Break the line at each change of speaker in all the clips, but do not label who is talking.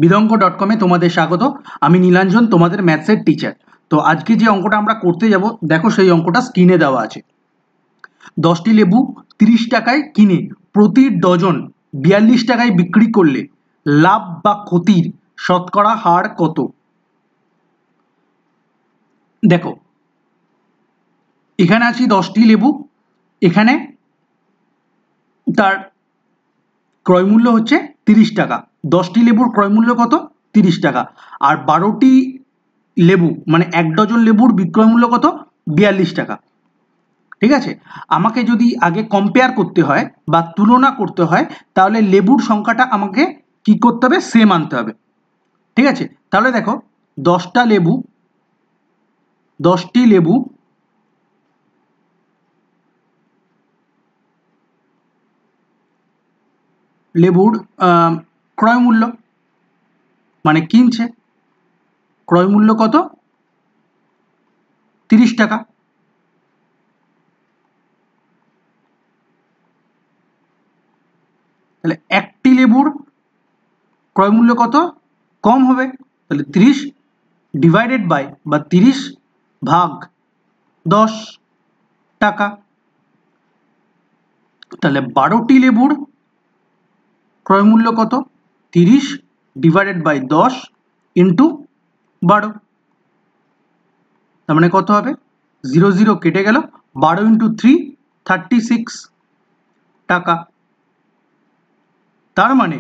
বিদঙ্গ.com-এ তোমাদের স্বাগত। আমি নীলাঞ্জন, তোমাদের ম্যাথসের টিচার। তো আজকে যে অঙ্কটা আমরা করতে যাব, দেখো সেই অঙ্কটা স্ক্রিনে দেওয়া আছে। 10টি লেবু 30 টাকায় কিনে প্রতি ডজন 42 টাকায় বিক্রি করলে লাভ বা ক্ষতির শতকরা হার কত? দেখো, এখানে আছে 10টি লেবু, এখানে তার ক্রয় মূল্য হচ্ছে 30 টাকা। 10টি লেবুর ক্রয় মূল্য কত? 30 টাকা। আর 12টি লেবু মানে 1 ডজন লেবুর বিক্রয় মূল্য কত? 42 টাকা। ঠিক আছে, আমাকে যদি আগে কম্পেয়ার করতে হয় বা তুলনা করতে হয়, তাহলে লেবুর সংখ্যাটা আমাকে কি করতে হবে? সেম আনতে হবে। ঠিক আছে, তাহলে দেখো 10টি লেবু লেবুর ক্রয় মূল্য মানে কিনছে, ক্রয় মূল্য কত? 30 টাকা। তাহলে একটি লেবুর ক্রয় মূল্য কত? কম হবে, তাহলে 30 ডিভাইডেড বাই বা 30 ভাগ 10 টাকা। তাহলে 12টি লেবুর ক্রয় মূল্য কত? 30 ডিভাইডেড বাই 10 ইন্টু 12। তার মানে কত হবে? 0 0 কেটে গেল, 12 ইন্টু 3 36 টাকা। তার মানে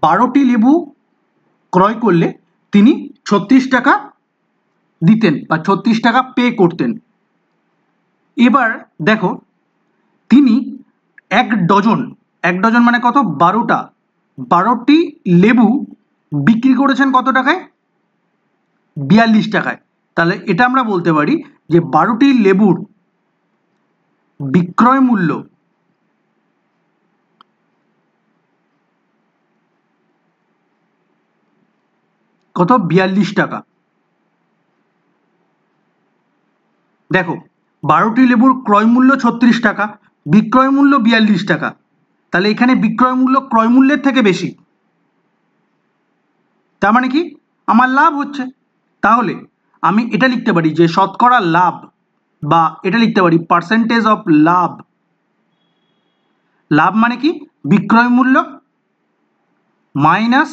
12টি লেবু ক্রয় করলে তিনি 36 টাকা দিতেন বা 36 টাকা পে করতেন। এবার দেখো, তিনি এক ডজন মানে কত? 12টি লেবু বিক্রি করেছেন কত টাকায়? 42 টাকায়। তাহলে এটা আমরা বলতে পারি যে 12টি লেবুর বিক্রয় মূল্য কত? 42 টাকা। দেখো, 12টি লেবুর ক্রয় মূল্য 36 টাকা, বিক্রয় মূল্য 42 টাকা। তাহলে এখানে বিক্রয় মূল্য ক্রয় মূল্যের থেকে বেশি, তার মানে কি? আমার লাভ হচ্ছে। তাহলে আমি এটা লিখতে পারি যে শতকরা লাভ, বা এটা লিখতে পারি পার্সেন্টেজ অফ লাভ। লাভ মানে কি? বিক্রয় মূল্য মাইনাস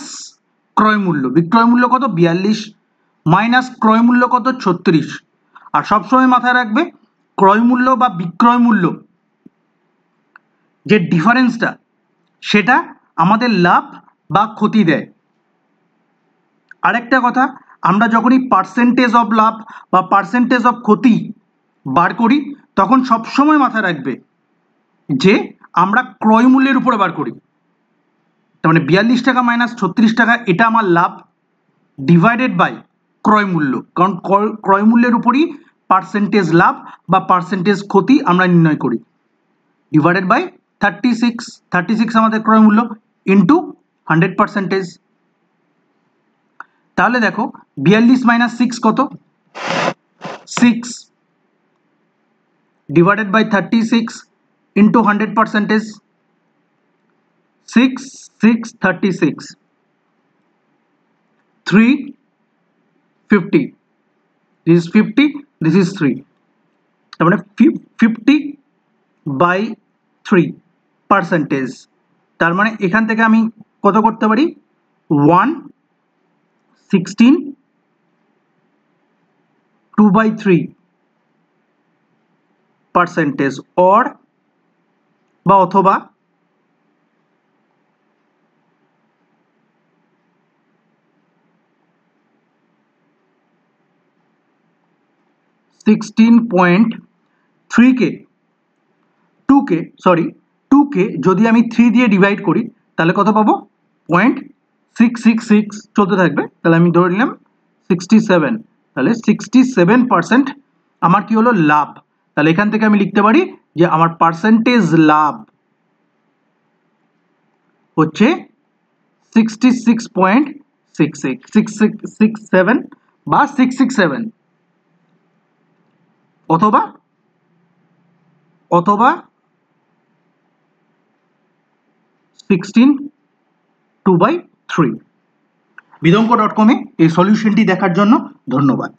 ক্রয় মূল্য। বিক্রয় মূল্য কত? 42 মাইনাস ক্রয় মূল্য কত? 36। আর সবসময় মাথায় রাখবে, ক্রয় মূল্য বা বিক্রয় মূল্য যে ডিফারেন্সটা, সেটা আমাদের লাভ বা ক্ষতি দেয়। আরেকটা কথা, আমরা যখনই পার্সেন্টেজ অফ লাভ বা পার্সেন্টেজ অফ ক্ষতি বার করি, তখন সবসময় মাথায় রাখবে যে আমরা ক্রয় মূল্যের উপরে বার করি। তার মানে 42 টাকা মাইনাস 36 টাকা, এটা আমার লাভ, ডিভাইডেড বাই ক্রয় মূল্য, কারণ ক্রয় মূল্যের উপরই পার্সেন্টেজ লাভ বা পার্সেন্টেজ ক্ষতি আমরা নির্ণয় করি, ডিভাইডেড বাই 36 আমাদের ক্রয় মূল্য ইন্টু 100%। তাহলে দেখো 42 মাইনাস 6 কত? 6 divided by 36 into 100%। 6 6 36 3 50, this is 50, this is 3, তার মানে 50 বাই 3%। তার মানে এখান থেকে আমি কত করতে পারি? 116 2/3% or বা অথবা 16.3 কে 2কে যদি আমি 3 দিয়ে ডিভাইড করি, তাহলে কত পাবো? 0.666 চলতে থাকবে। তাহলে আমি ধরে নিলাম 67। তাহলে 67% আমার কি হলো? লাভ। তাহলে এখান থেকে আমি লিখতে পারি যে আমার পার্সেন্টেজ লাভ হচ্ছে 66.667 বা 667, অথবা 16 2/3। বিদঙ্ক.com-এ এই সলিউশনটি দেখার জন্য ধন্যবাদ।